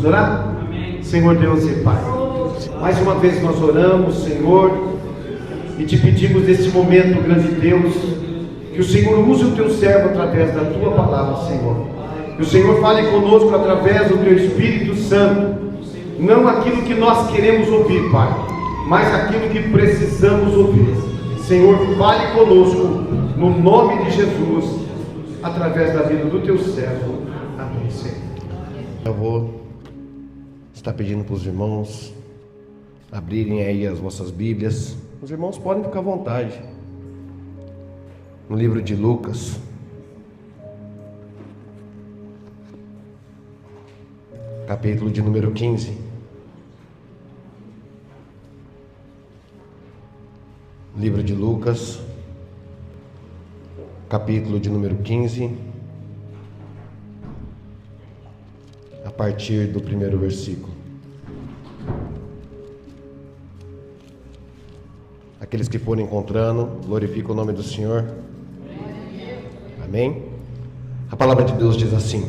Vamos orar? Amém. Senhor Deus e Pai, mais uma vez nós oramos, Senhor, e te pedimos nesse momento, grande Deus, que o Senhor use o teu servo através da tua palavra, Senhor. Que o Senhor fale conosco através do teu Espírito Santo, não aquilo que nós queremos ouvir, Pai, mas aquilo que precisamos ouvir. Senhor, fale conosco no nome de Jesus, através da vida do teu servo. Amém, Senhor. Eu vou estar pedindo para os irmãos abrirem aí as vossas Bíblias. Os irmãos podem ficar à vontade. No livro de Lucas, capítulo de número 15. Livro de Lucas, capítulo de número 15, a partir do primeiro versículo. Aqueles que forem encontrando, glorificam o nome do Senhor. Amém? A palavra de Deus diz assim: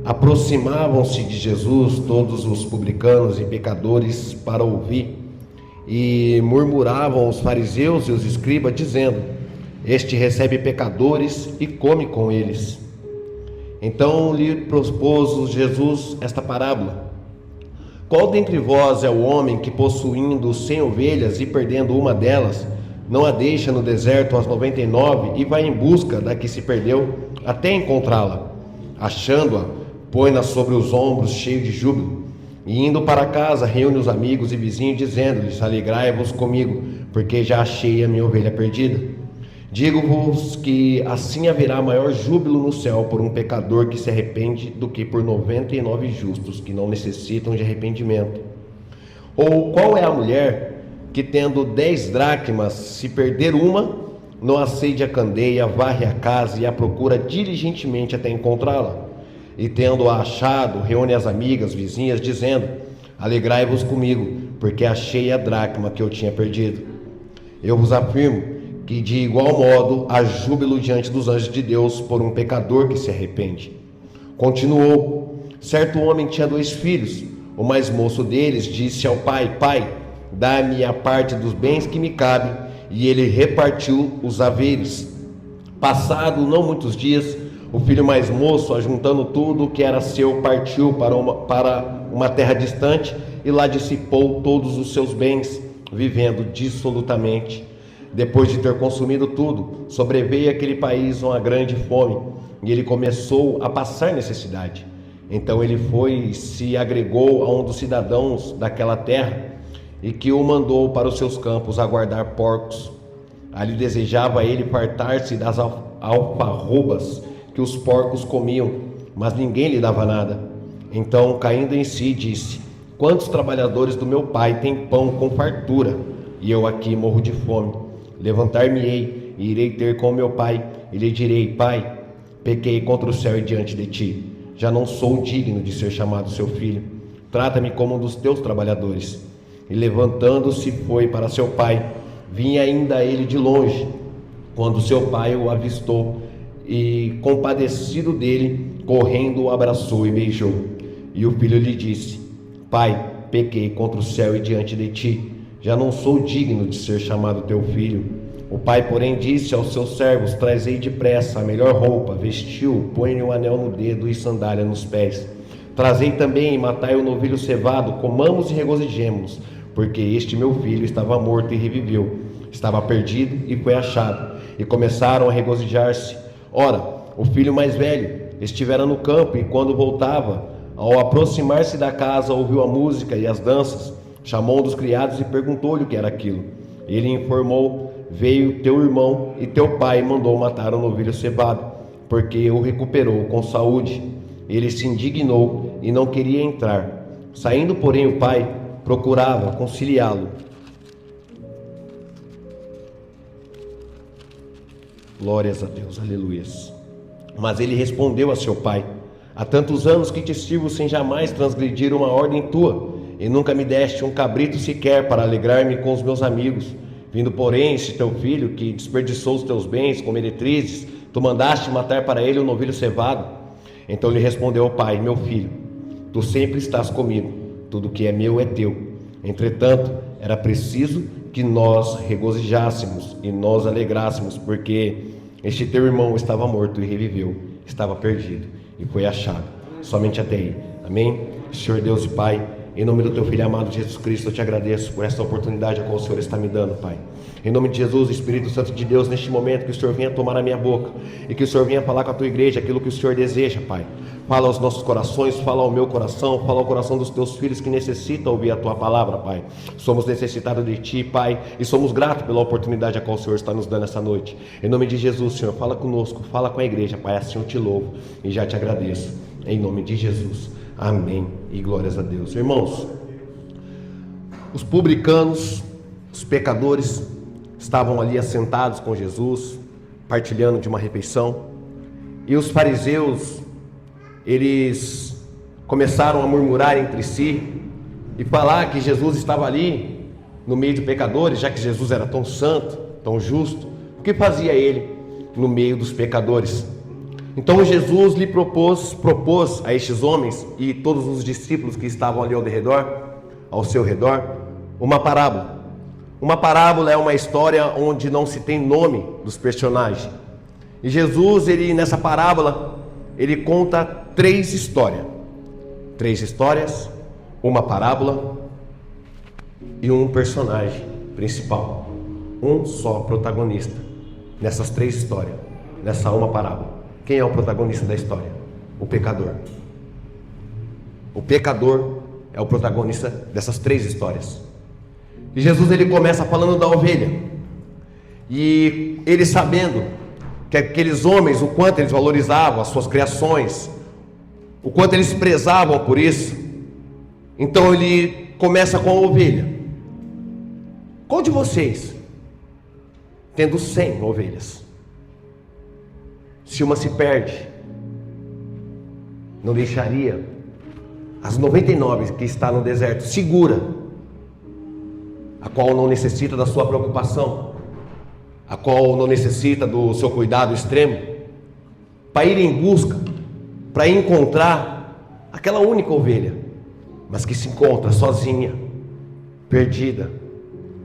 aproximavam-se de Jesus todos os publicanos e pecadores para ouvir, e murmuravam os fariseus e os escribas, dizendo: este recebe pecadores e come com eles. Então lhe propôs Jesus esta parábola: qual dentre vós é o homem que, possuindo 100 ovelhas e perdendo uma delas, não a deixa no deserto as 99 e vai em busca da que se perdeu até encontrá-la? Achando-a, põe-na sobre os ombros, cheio de júbilo, e indo para casa reúne os amigos e vizinhos, dizendo-lhes: alegrai-vos comigo, porque já achei a minha ovelha perdida. Digo-vos que assim haverá maior júbilo no céu por um pecador que se arrepende do que por 99 justos que não necessitam de arrependimento. Ou qual é a mulher que, tendo 10 dracmas, se perder uma, não acende a candeia, varre a casa e a procura diligentemente até encontrá-la? E tendo-a achado, reúne as amigas, vizinhas, dizendo: alegrai-vos comigo, porque achei a dracma que eu tinha perdido. Eu vos afirmo que de igual modo há júbilo diante dos anjos de Deus por um pecador que se arrepende. Continuou: certo homem tinha 2 filhos. O mais moço deles disse ao pai: pai, dá-me a parte dos bens que me cabe. E ele repartiu os haveres. Passado não muitos dias, o filho mais moço, ajuntando tudo o que era seu, partiu para uma terra distante e lá dissipou todos os seus bens, vivendo dissolutamente. Depois de ter consumido tudo, sobreveio àquele país uma grande fome, e ele começou a passar necessidade. Então ele foi e se agregou a um dos cidadãos daquela terra, e que o mandou para os seus campos a guardar porcos. Ali desejava ele fartar-se das alfarrobas que os porcos comiam, mas ninguém lhe dava nada. Então, caindo em si, disse: quantos trabalhadores do meu pai têm pão com fartura, e eu aqui morro de fome? Levantar-me-ei e irei ter com meu pai, e lhe direi: pai, pequei contra o céu e diante de ti, já não sou digno de ser chamado seu filho, trata-me como um dos teus trabalhadores. E levantando-se foi para seu pai. Vinha ainda ele de longe, quando seu pai o avistou, e compadecido dele, correndo o abraçou e beijou. E o filho lhe disse: pai, pequei contra o céu e diante de ti, já não sou digno de ser chamado teu filho. O pai, porém, disse aos seus servos: trazei depressa a melhor roupa, vestiu, põe-lhe um anel no dedo e sandália nos pés. Trazei também e matai o novilho cevado, comamos e regozijemos, porque este meu filho estava morto e reviveu, estava perdido e foi achado. E começaram a regozijar-se. Ora, o filho mais velho estivera no campo, e quando voltava, ao aproximar-se da casa, ouviu a música e as danças. Chamou um dos criados e perguntou-lhe o que era aquilo. Ele informou: veio teu irmão e teu pai mandou matar o novilho cevado, porque o recuperou com saúde. Ele se indignou e não queria entrar. Saindo, porém, o pai procurava conciliá-lo. Glórias a Deus, aleluias. Mas ele respondeu a seu pai: há tantos anos que te sirvo sem jamais transgredir uma ordem tua, e nunca me deste um cabrito sequer para alegrar-me com os meus amigos. Vindo, porém, este teu filho, que desperdiçou os teus bens com meretrizes, tu mandaste matar para ele o novilho cevado. Então lhe respondeu o pai: meu filho, Tu sempre estás comigo, tudo que é meu é teu. Entretanto, era preciso que nós regozijássemos e nós alegrássemos, porque este teu irmão estava morto e reviveu, estava perdido e foi achado. Somente até aí. Amém? Senhor Deus e Pai, em nome do teu Filho amado Jesus Cristo, eu te agradeço por esta oportunidade a qual o Senhor está me dando, Pai. Em nome de Jesus, Espírito Santo de Deus, neste momento que o Senhor venha tomar a minha boca e que o Senhor venha falar com a tua igreja aquilo que o Senhor deseja, Pai. Fala aos nossos corações, fala ao meu coração, fala ao coração dos teus filhos que necessitam ouvir a tua palavra, Pai. Somos necessitados de ti, Pai, e somos gratos pela oportunidade a qual o Senhor está nos dando essa noite. Em nome de Jesus, Senhor, fala conosco, fala com a igreja, Pai, assim eu te louvo e já te agradeço. Em nome de Jesus. Amém e glórias a Deus. Irmãos, os publicanos, os pecadores, estavam ali assentados com Jesus, partilhando de uma refeição, e os fariseus, eles começaram a murmurar entre si e falar que Jesus estava ali no meio de pecadores, já que Jesus era tão santo, tão justo. O que fazia ele no meio dos pecadores? Então Jesus lhe propôs a estes homens e todos os discípulos que estavam ali ao seu redor, uma parábola. Uma parábola é uma história onde não se tem nome dos personagens. E Jesus, nessa parábola, ele conta três histórias, uma parábola e um personagem principal, um só protagonista nessas três histórias, nessa uma parábola. Quem é o protagonista da história? O pecador. O pecador é o protagonista dessas três histórias. E Jesus, ele começa falando da ovelha, e ele, sabendo que aqueles homens, o quanto eles valorizavam as suas criações, o quanto eles prezavam por isso, então ele começa com a ovelha. Qual de vocês, tendo 100 ovelhas, se uma se perde, não deixaria as 99 que está no deserto segura, a qual não necessita da sua preocupação, a qual não necessita do seu cuidado extremo, para ir em busca, para encontrar aquela única ovelha, mas que se encontra sozinha, perdida,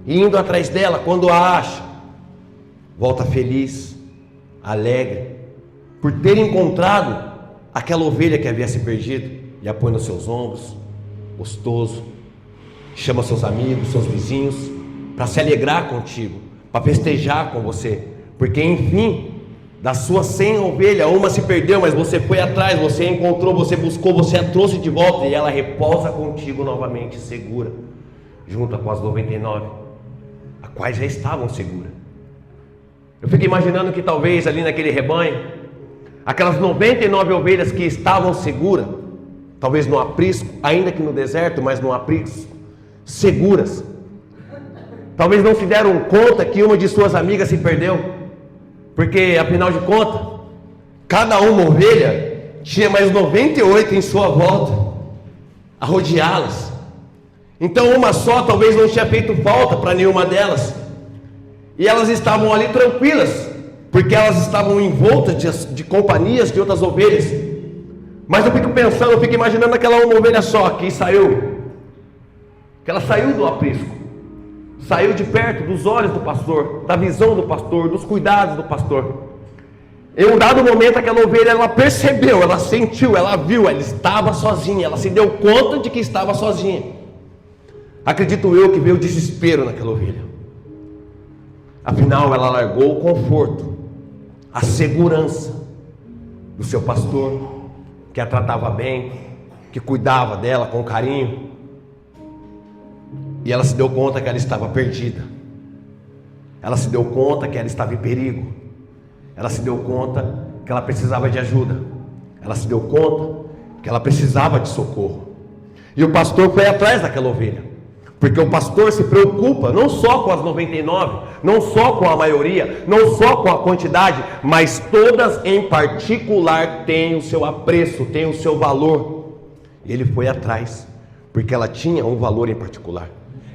e indo atrás dela, quando a acha, volta feliz, alegre, por ter encontrado aquela ovelha que havia se perdido, e a põe nos seus ombros, gostoso, chama seus amigos, seus vizinhos, para se alegrar contigo, para festejar com você, porque enfim, das suas 100 ovelhas, uma se perdeu, mas você foi atrás, você a encontrou, você buscou, você a trouxe de volta, e ela repousa contigo novamente, segura, junto com as 99, as quais já estavam seguras. Eu fico imaginando que talvez ali naquele rebanho, aquelas 99 ovelhas que estavam seguras, talvez no aprisco, ainda que no deserto, mas no aprisco, seguras, talvez não se deram conta que uma de suas amigas se perdeu, porque afinal de contas, cada uma ovelha tinha mais 98 em sua volta, a rodeá-las. Então uma só talvez não tinha feito falta para nenhuma delas, e elas estavam ali tranquilas, porque elas estavam envoltas de companhias de outras ovelhas. Mas eu fico pensando, eu fico imaginando aquela uma ovelha só que saiu, que ela saiu do aprisco, saiu de perto dos olhos do pastor, da visão do pastor, dos cuidados do pastor. Em um dado momento aquela ovelha, ela percebeu, ela sentiu, ela viu, ela estava sozinha, ela se deu conta de que estava sozinha. Acredito eu que veio o desespero naquela ovelha. Afinal ela largou o conforto, a segurança do seu pastor, que a tratava bem, que cuidava dela com carinho, e ela se deu conta que ela estava perdida. Ela se deu conta que ela estava em perigo. Ela se deu conta que ela precisava de ajuda. Ela se deu conta que ela precisava de socorro. E o pastor foi atrás daquela ovelha, porque o pastor se preocupa não só com as 99, não só com a maioria, não só com a quantidade, mas todas em particular têm o seu apreço, têm o seu valor. E ele foi atrás, porque ela tinha um valor em particular.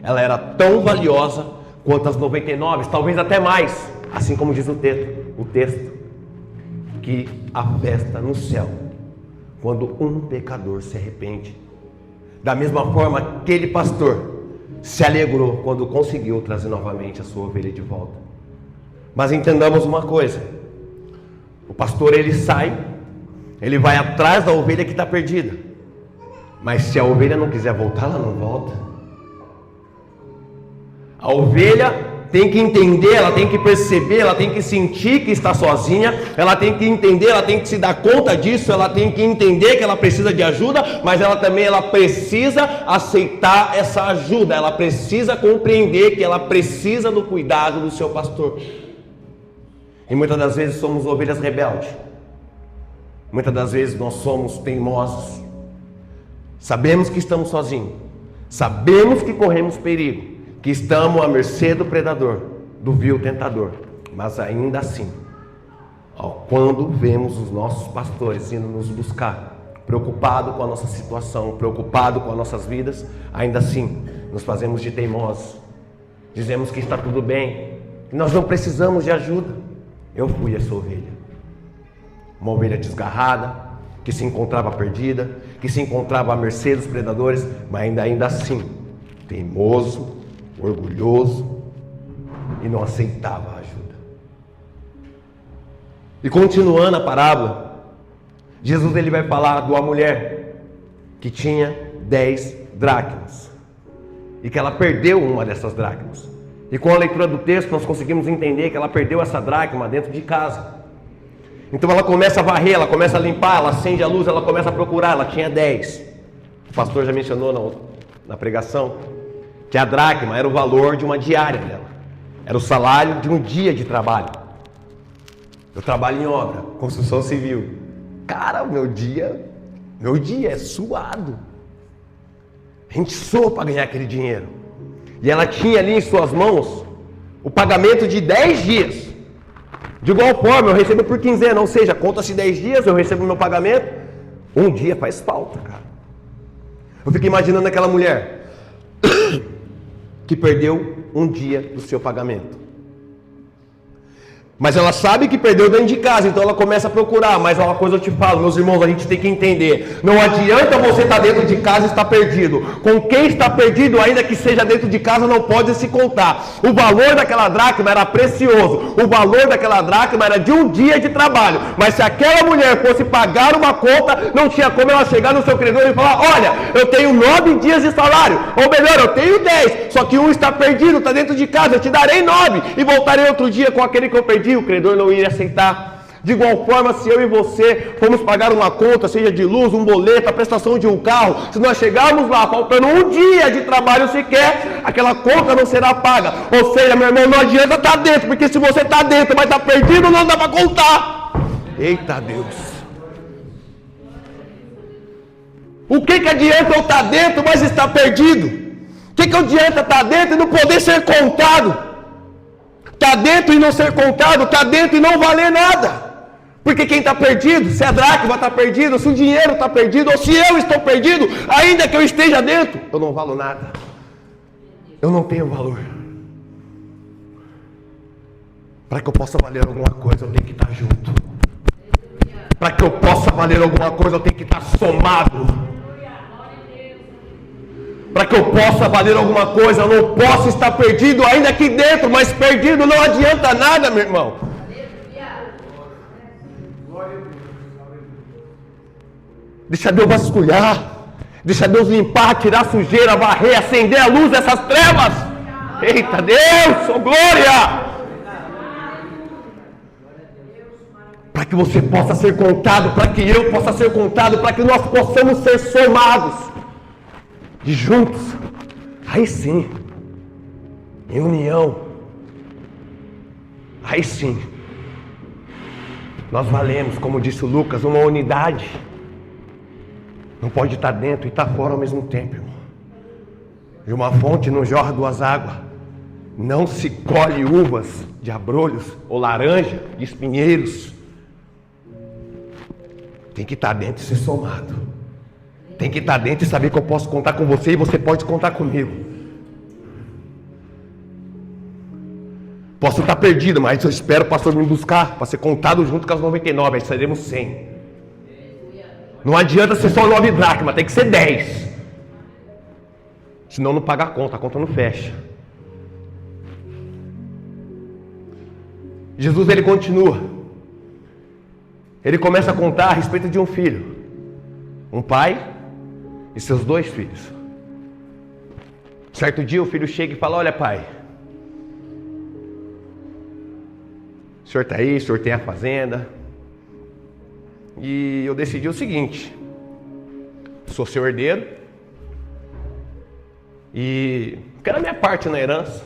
Ela era tão valiosa quanto as 99, talvez até mais, assim como diz o texto, que a festa no céu, quando um pecador se arrepende Da mesma forma, aquele pastor se alegrou quando conseguiu trazer novamente a sua ovelha de volta. Mas entendamos uma coisa: o pastor, ele sai, ele vai atrás da ovelha que está perdida, mas se a ovelha não quiser voltar, ela não volta. A ovelha tem que entender, ela tem que perceber, ela tem que sentir que está sozinha, ela tem que entender, ela tem que se dar conta disso, ela tem que entender que ela precisa de ajuda, mas ela também precisa aceitar essa ajuda, ela precisa compreender que ela precisa do cuidado do seu pastor. E muitas das vezes somos ovelhas rebeldes, muitas das vezes nós somos teimosos, sabemos que estamos sozinhos, sabemos que corremos perigo, que estamos à mercê do predador, do vil tentador, mas ainda assim, quando vemos os nossos pastores indo nos buscar, preocupado com a nossa situação, preocupado com as nossas vidas, ainda assim nos fazemos de teimosos, dizemos que está tudo bem, que nós não precisamos de ajuda. Eu fui essa ovelha, uma ovelha desgarrada, que se encontrava perdida, que se encontrava à mercê dos predadores, mas ainda assim, teimoso, orgulhoso, e não aceitava a ajuda. E continuando a parábola, Jesus ele vai falar de uma mulher que tinha 10 dracmas e que ela perdeu uma dessas dracmas. E com a leitura do texto nós conseguimos entender que ela perdeu essa dracma dentro de casa. Então ela começa a varrer, ela começa a limpar, ela acende a luz, ela começa a procurar. Ela tinha 10. O pastor já mencionou na pregação que a dracma era o valor de uma diária dela, era o salário de um dia de trabalho. Eu trabalho em obra, construção civil. Cara, meu dia é suado. A gente soa para ganhar aquele dinheiro. E ela tinha ali em suas mãos o pagamento de 10 dias. De igual forma, eu recebo por quinzena, ou seja, conta-se 10 dias, eu recebo meu pagamento. Um dia faz falta, cara. Eu fico imaginando aquela mulher que perdeu um dia do seu pagamento. Mas ela sabe que perdeu dentro de casa, então ela começa a procurar. Mas uma coisa eu te falo, meus irmãos, a gente tem que entender: não adianta você estar dentro de casa e estar perdido. Com quem está perdido, ainda que seja dentro de casa, não pode se contar. O valor daquela dracma era precioso. O valor daquela dracma era de um dia de trabalho. Mas se aquela mulher fosse pagar uma conta, não tinha como ela chegar no seu credor e falar: olha, eu tenho 9 dias de salário, ou melhor, eu tenho 10, só que um está perdido, está dentro de casa, eu te darei 9 e voltarei outro dia com aquele que eu perdi. O credor não iria aceitar. De igual forma, se eu e você formos pagar uma conta, seja de luz, um boleto, a prestação de um carro, se nós chegarmos lá faltando um dia de trabalho sequer, aquela conta não será paga. Ou seja, meu irmão, não adianta estar dentro, porque se você está dentro, mas está perdido, não dá para contar. Eita Deus! O que adianta eu estar dentro, mas estar perdido? O que adianta estar dentro e não poder ser contado? Está dentro e não ser contado, está dentro e não valer nada. Porque quem está perdido, se a dracma está perdida, se o dinheiro está perdido, ou se eu estou perdido, ainda que eu esteja dentro, eu não valo nada. Eu não tenho valor. Para que eu possa valer alguma coisa, eu tenho que estar junto. Para que eu possa valer alguma coisa, eu tenho que estar somado. Para que eu possa valer alguma coisa, eu não posso estar perdido ainda aqui dentro, mas perdido não adianta nada, meu irmão. Deixa Deus vasculhar, deixa Deus limpar, tirar a sujeira, varrer, acender a luz dessas trevas. Eita Deus, oh glória! Para que você possa ser contado, para que eu possa ser contado, para que nós possamos ser somados. E juntos, aí sim, em união, aí sim, nós valemos, como disse o Lucas, uma unidade. Não pode estar dentro e estar fora ao mesmo tempo, irmão. De uma fonte não jorra duas águas. Não se colhe uvas de abrolhos ou laranja de espinheiros. Tem que estar dentro e ser somado. Tem que estar dentro e saber que eu posso contar com você e você pode contar comigo. Posso estar perdido, mas eu espero o pastor me buscar para ser contado junto com as 99, aí seremos 100. Não adianta ser só 9 dracmas, tem que ser 10. Senão não paga a conta não fecha. Jesus, ele continua. Ele começa a contar a respeito de um filho. Um pai e seus 2 filhos. Certo dia o filho chega e fala: olha, pai, o senhor está aí, o senhor tem a fazenda, e eu decidi o seguinte: sou seu herdeiro e quero a minha parte na herança.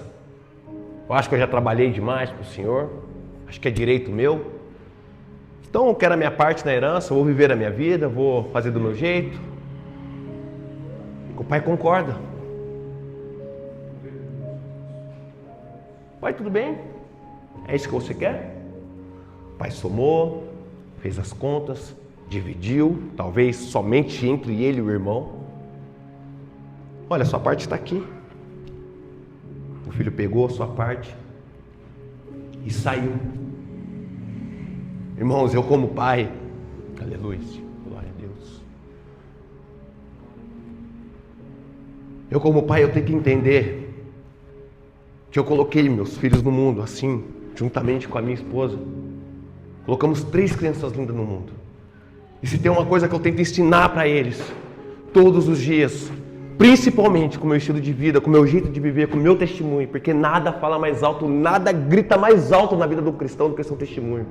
Eu acho que eu já trabalhei demais para o senhor, acho que é direito meu. Então eu quero a minha parte na herança, vou viver a minha vida, vou fazer do meu jeito. O pai concorda. Pai, tudo bem? É isso que você quer? O pai somou, fez as contas, dividiu, talvez somente entre ele e o irmão. Olha, sua parte está aqui. O filho pegou a sua parte e saiu. Irmãos, eu como pai, aleluia, glória a Deus. Eu como pai, eu tenho que entender que eu coloquei meus filhos no mundo assim, juntamente com a minha esposa. Colocamos 3 crianças lindas no mundo. E se tem uma coisa que eu tento ensinar para eles, todos os dias, principalmente com o meu estilo de vida, com o meu jeito de viver, com o meu testemunho, porque nada fala mais alto, nada grita mais alto na vida do cristão do que seu testemunho.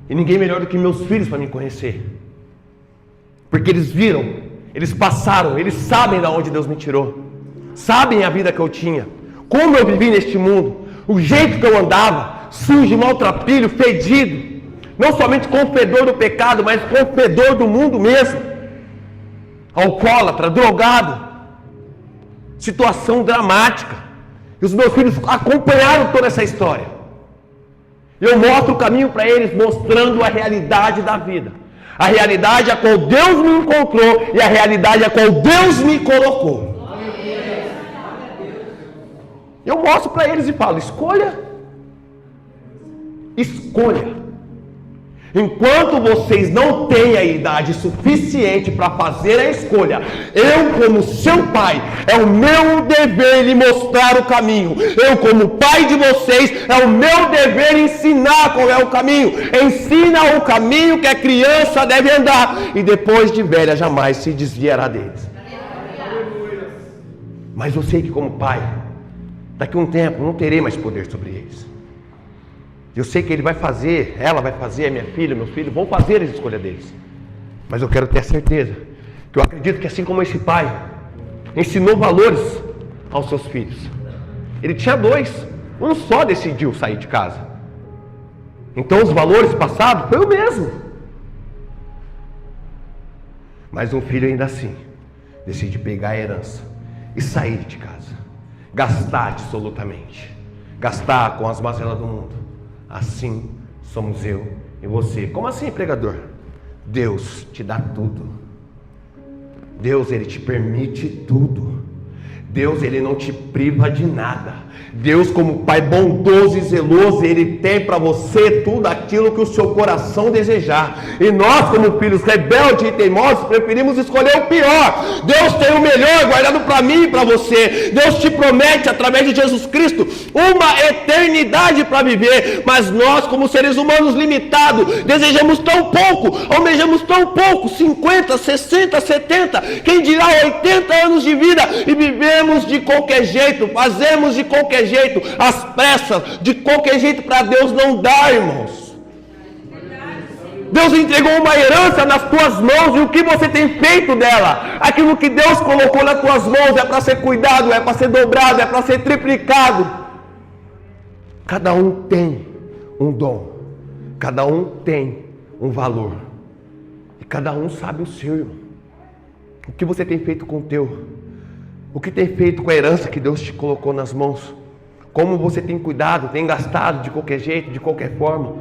E ninguém melhor do que meus filhos para me conhecer. Porque eles viram, eles passaram, eles sabem de onde Deus me tirou. Sabem a vida que eu tinha, como eu vivi neste mundo, o jeito que eu andava, sujo, maltrapilho, fedido. Não somente com o fedor do pecado, mas com o fedor do mundo mesmo. Alcoólatra, drogado. Situação dramática. E os meus filhos acompanharam toda essa história. Eu mostro o caminho para eles, mostrando a realidade da vida. A realidade a qual Deus me encontrou e a realidade a qual Deus me colocou. Eu mostro para eles e falo: escolha. Escolha. Enquanto vocês não têm a idade suficiente para fazer a escolha, eu, como seu pai, é o meu dever lhe mostrar o caminho. Eu, como pai de vocês, é o meu dever ensinar qual é o caminho. Ensina o caminho que a criança deve andar, e depois de velha jamais se desviará deles. Mas eu sei que, como pai, daqui a um tempo não terei mais poder sobre eles. Eu sei que ele vai fazer, ela vai fazer, a minha filha, meu filho vão fazer a escolha deles. Mas eu quero ter a certeza que eu acredito que, assim como esse pai ensinou valores aos seus filhos, ele tinha 2, um só decidiu sair de casa. Então os valores passados foi o mesmo. Mas um filho ainda assim decide pegar a herança e sair de casa, gastar dissolutamente, gastar com as mazelas do mundo. Assim somos eu e você. Como assim, pregador? Deus te dá tudo. Deus, ele te permite tudo. Deus, ele não te priva de nada. Deus, como Pai bondoso e zeloso, ele tem para você tudo aquilo que o seu coração desejar. E nós, como filhos rebeldes e teimosos, preferimos escolher o pior. Deus tem o melhor guardado para mim e para você. Deus te promete, através de Jesus Cristo, uma eternidade para viver. Mas nós, como seres humanos limitados, desejamos tão pouco, almejamos tão pouco, 50, 60, 70, quem dirá 80 anos de vida, e vivemos de qualquer jeito, fazemos de qualquer jeito, às pressas, de qualquer jeito, para Deus não dar, irmãos. Deus entregou uma herança nas tuas mãos, e o que você tem feito dela? Aquilo que Deus colocou nas tuas mãos é para ser cuidado, é para ser dobrado, é para ser triplicado. Cada um tem um dom, cada um tem um valor, e cada um sabe o seu, irmão. O que você tem feito com o teu? O que tem feito com a herança que Deus te colocou nas mãos? Como você tem cuidado, tem gastado de qualquer jeito, de qualquer forma?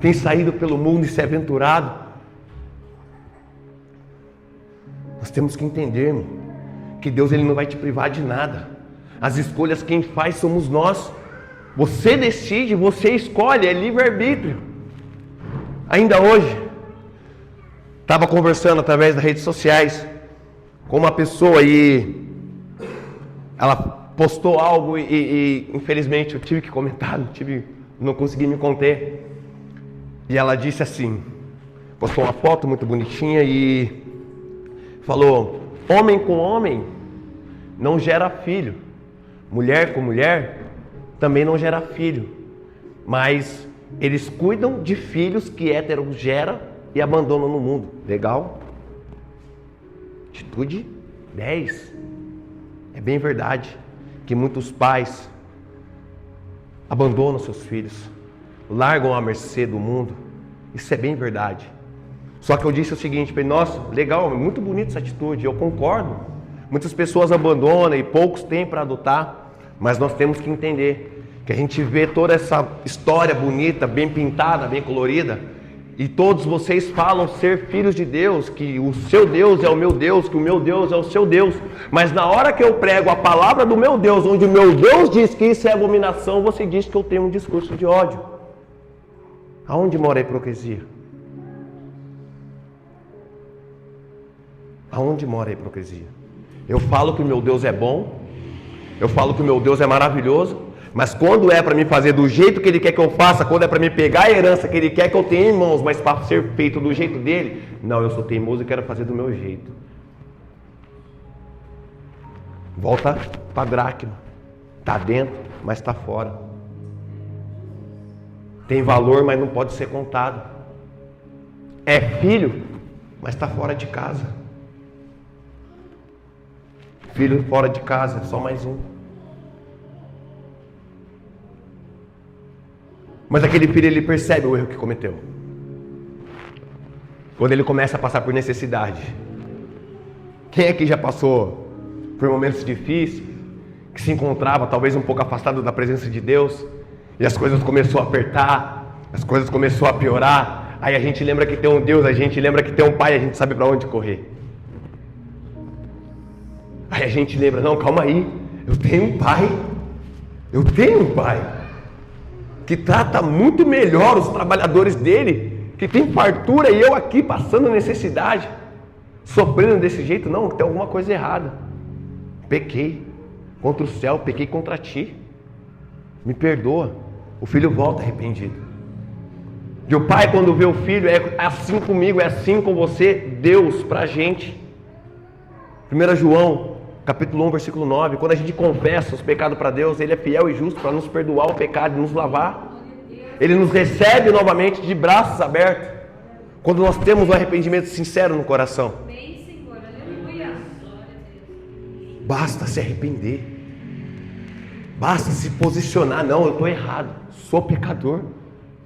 Tem saído pelo mundo e se aventurado? Nós temos que entender, irmão, que Deus, ele não vai te privar de nada. As escolhas quem faz somos nós. Você decide, você escolhe, é livre-arbítrio. Ainda hoje, estava conversando através das redes sociais com uma pessoa, e ela postou algo e infelizmente eu tive que comentar, não consegui me conter. E ela disse assim, postou uma foto muito bonitinha e falou: homem com homem não gera filho, mulher com mulher também não gera filho, mas eles cuidam de filhos que hétero gera e abandonam no mundo. Legal? Atitude 10. É bem verdade que muitos pais abandonam seus filhos, largam à mercê do mundo. Isso é bem verdade. Só que eu disse o seguinte para ele: nossa, legal, muito bonita essa atitude, eu concordo. Muitas pessoas abandonam e poucos têm para adotar, mas nós temos que entender que a gente vê toda essa história bonita, bem pintada, bem colorida, e todos vocês falam ser filhos de Deus, que o seu Deus é o meu Deus, que o meu Deus é o seu Deus, mas na hora que eu prego a palavra do meu Deus, onde o meu Deus diz que isso é abominação, você diz que eu tenho um discurso de ódio. Aonde mora a hipocrisia? Aonde mora a hipocrisia? Eu falo que o meu Deus é bom, eu falo que o meu Deus é maravilhoso, mas quando é para me fazer do jeito que Ele quer que eu faça, quando é para me pegar a herança que Ele quer que eu tenha em mãos, mas para ser feito do jeito dele, não, eu sou teimoso e quero fazer do meu jeito. Volta para a dracma. Está dentro, mas está fora. Tem valor, mas não pode ser contado. É filho, mas está fora de casa. Filho fora de casa, só mais um. Mas aquele filho, ele percebe o erro que cometeu. Quando ele começa a passar por necessidade. Quem aqui já passou por momentos difíceis, que se encontrava talvez um pouco afastado da presença de Deus, e as coisas começaram a apertar, as coisas começaram a piorar, aí a gente lembra que tem um Deus, a gente lembra que tem um Pai, a gente sabe para onde correr. Aí a gente lembra: não, calma aí, eu tenho um Pai, que trata muito melhor os trabalhadores dele, que tem fartura, e eu aqui passando necessidade, sofrendo desse jeito. Não, tem alguma coisa errada. Pequei contra o céu, pequei contra ti. Me perdoa. O filho volta arrependido. E o pai, quando vê o filho, é assim comigo, é assim com você, Deus pra gente. 1 João, capítulo 1, versículo 9, quando a gente confessa os pecados para Deus, Ele é fiel e justo para nos perdoar o pecado e nos lavar. Ele nos recebe novamente de braços abertos, quando nós temos um arrependimento sincero no coração. Basta se arrepender, basta se posicionar: não, eu estou errado, sou pecador,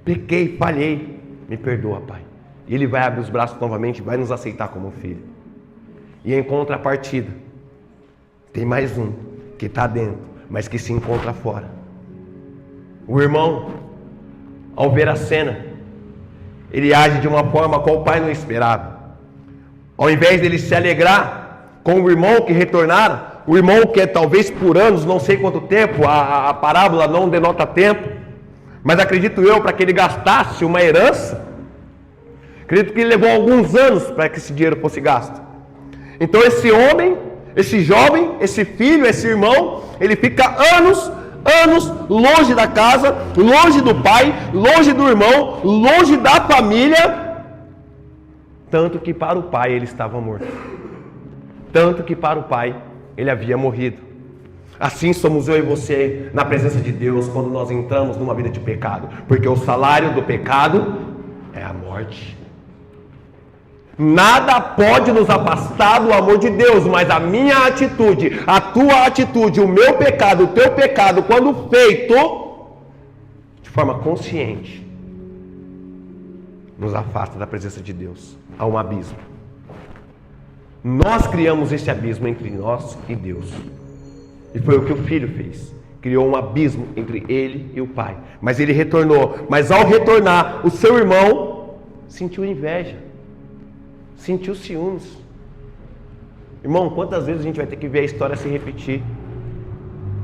pequei, falhei, me perdoa, Pai. E Ele vai abrir os braços novamente, vai nos aceitar como filho. E em contrapartida, tem mais um que está dentro, mas que se encontra fora. O irmão, ao ver a cena, ele age de uma forma qual o pai não esperava. Ao invés dele se alegrar com o irmão que retornara, o irmão que é talvez por anos, não sei quanto tempo, a parábola não denota tempo, mas acredito eu, para que ele gastasse uma herança, acredito que ele levou alguns anos para que esse dinheiro fosse gasto. Então esse homem, esse jovem, esse filho, esse irmão, ele fica anos longe da casa, longe do pai, longe do irmão, longe da família, tanto que para o pai ele estava morto, tanto que para o pai ele havia morrido. Assim somos eu e você na presença de Deus quando nós entramos numa vida de pecado, porque o salário do pecado é a morte. Nada pode nos afastar do amor de Deus, mas a minha atitude, a tua atitude, o meu pecado, o teu pecado, quando feito de forma consciente, nos afasta da presença de Deus. Há um abismo. Nós criamos esse abismo entre nós e Deus. E foi o que o filho fez. Criou um abismo entre ele e o pai. Mas ele retornou. Mas ao retornar, o seu irmão sentiu inveja. Sentiu ciúmes. Irmão, quantas vezes a gente vai ter que ver a história se repetir?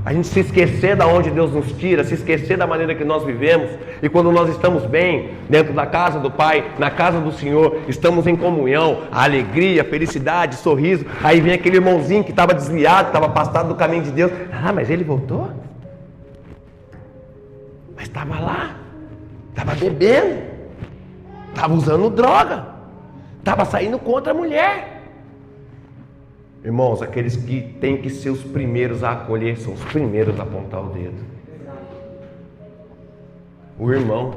A gente se esquecer da onde Deus nos tira, se esquecer da maneira que nós vivemos. E quando nós estamos bem, dentro da casa do Pai, na casa do Senhor, estamos em comunhão, a alegria, a felicidade, sorriso. Aí vem aquele irmãozinho que estava desviado, estava afastado do caminho de Deus. Ah, mas ele voltou? Mas estava lá, estava bebendo, estava usando droga, estava saindo contra a mulher. Irmãos, aqueles que têm que ser os primeiros a acolher são os primeiros a apontar o dedo. O irmão,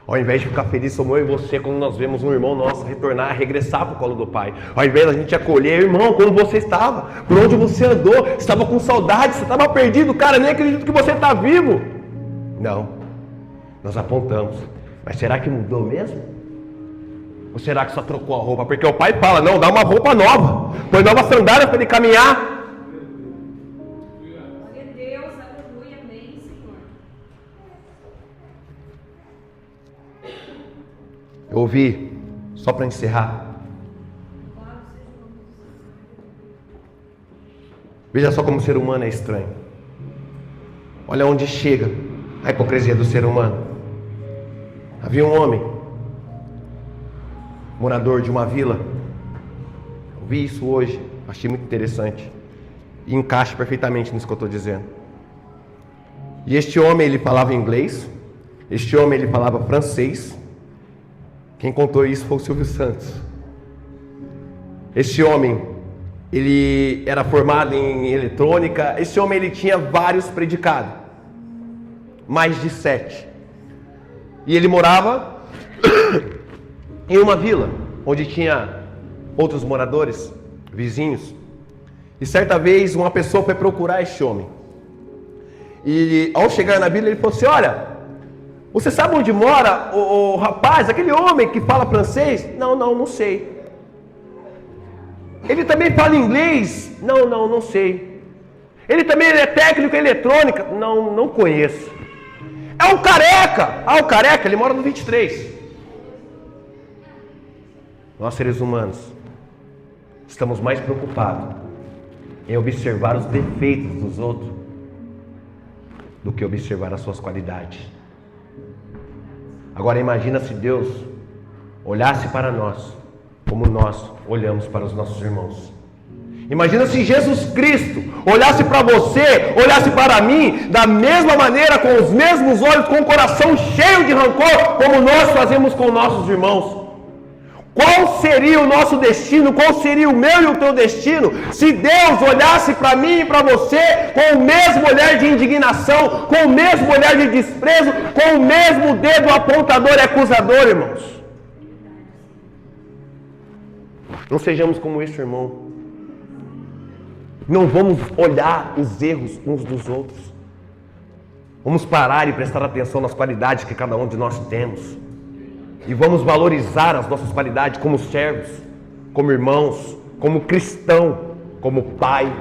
ao invés de ficar feliz, somos eu e você quando nós vemos um irmão nosso retornar, regressar para o colo do Pai. Ao invés da gente acolher, irmão, como você estava, por onde você andou, você estava com saudade, você estava perdido, cara, nem acredito que você está vivo. Não, nós apontamos, mas será que mudou mesmo? Ou será que só trocou a roupa? Porque o Pai fala, não, dá uma roupa nova, põe nova sandália para ele caminhar. Glória a Deus, aleluia, amém, Senhor. Eu ouvi, só para encerrar, veja só como o ser humano é estranho. Olha onde chega a hipocrisia do ser humano. Havia um homem, morador de uma vila. Eu vi isso hoje, achei muito interessante e encaixa perfeitamente nisso que eu estou dizendo. E este homem, ele falava inglês, este homem, ele falava francês. Quem contou isso foi o Silvio Santos. Este homem, ele era formado em eletrônica. Este homem, ele tinha vários predicados, mais de 7, e ele morava em uma vila, onde tinha outros moradores, vizinhos. E certa vez uma pessoa foi procurar este homem. E ao chegar na vila ele falou assim, olha, você sabe onde mora o rapaz, aquele homem que fala francês? Não sei. Ele também fala inglês? Não sei. Ele também é técnico em eletrônica? Não conheço. É um careca. O careca, ele mora no 23. Nós, seres humanos, estamos mais preocupados em observar os defeitos dos outros do que observar as suas qualidades. Agora imagina se Deus olhasse para nós como nós olhamos para os nossos irmãos. Imagina se Jesus Cristo olhasse para você, olhasse para mim, da mesma maneira, com os mesmos olhos, com o coração cheio de rancor, como nós fazemos com nossos irmãos. Qual seria o nosso destino? Qual seria o meu e o teu destino se Deus olhasse para mim e para você com o mesmo olhar de indignação, com o mesmo olhar de desprezo, com o mesmo dedo apontador e acusador, irmãos? Não sejamos como este irmão. Não vamos olhar os erros uns dos outros. Vamos parar e prestar atenção nas qualidades que cada um de nós temos. E vamos valorizar as nossas qualidades como servos, como irmãos, como cristão, como pai,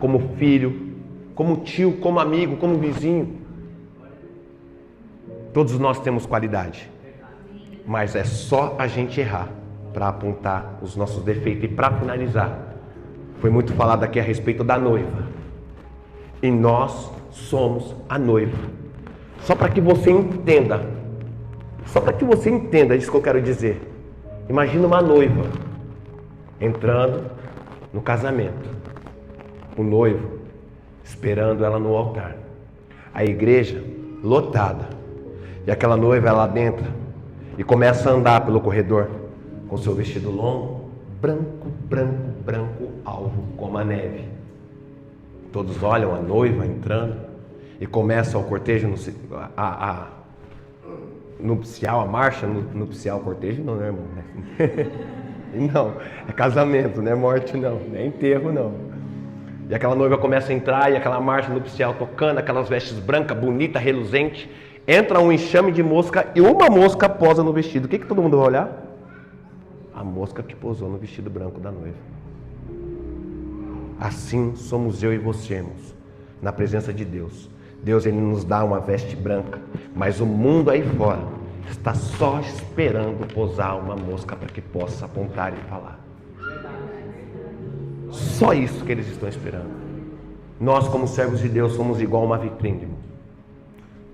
como filho, como tio, como amigo, como vizinho. Todos nós temos qualidade, mas é só a gente errar para apontar os nossos defeitos. E para finalizar, foi muito falado aqui a respeito da noiva. E nós somos a noiva. Só para que você entenda. Só para que você entenda isso que eu quero dizer. Imagina uma noiva entrando no casamento. O noivo esperando ela no altar. A igreja lotada. E aquela noiva lá dentro. E começa a andar pelo corredor com seu vestido longo, branco, branco, branco, alvo como a neve. Todos olham a noiva entrando e começa o cortejo nupcial, a marcha nupcial, cortejo não, né, irmão? Não, é casamento, não é morte não, não é enterro não. E aquela noiva começa a entrar e aquela marcha nupcial tocando, aquelas vestes brancas, bonita, reluzente. Entra um enxame de mosca e uma mosca posa no vestido. O que todo mundo vai olhar? A mosca que pousou no vestido branco da noiva. Assim somos eu e você, irmãos, na presença de Deus. Deus, ele nos dá uma veste branca, mas o mundo aí fora está só esperando pousar uma mosca para que possa apontar e falar. Só isso que eles estão esperando. Nós, como servos de Deus, somos igual a uma vitrine, irmão.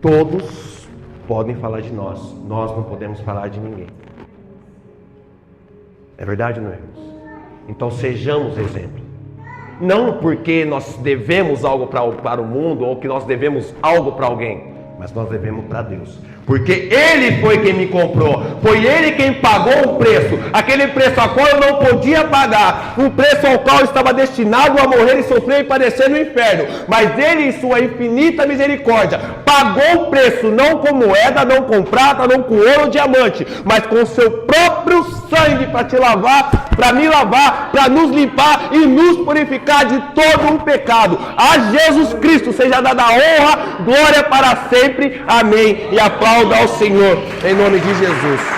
Todos podem falar de nós, nós não podemos falar de ninguém. É verdade, não é, irmãos? Então sejamos exemplo. Não porque nós devemos algo para o mundo ou que nós devemos algo para alguém, mas nós devemos para Deus. Porque Ele foi quem me comprou, foi Ele quem pagou o preço, aquele preço a qual eu não podia pagar, um preço ao qual eu estava destinado a morrer e sofrer e padecer no inferno. Mas Ele, em sua infinita misericórdia, pagou o preço, não com moeda, não com prata, não com ouro ou diamante, mas com o seu próprio sangue para te lavar, para me lavar, para nos limpar e nos purificar de todo um pecado. A Jesus Cristo seja dada a honra, glória para sempre. Amém. E aplauda ao Senhor, em nome de Jesus.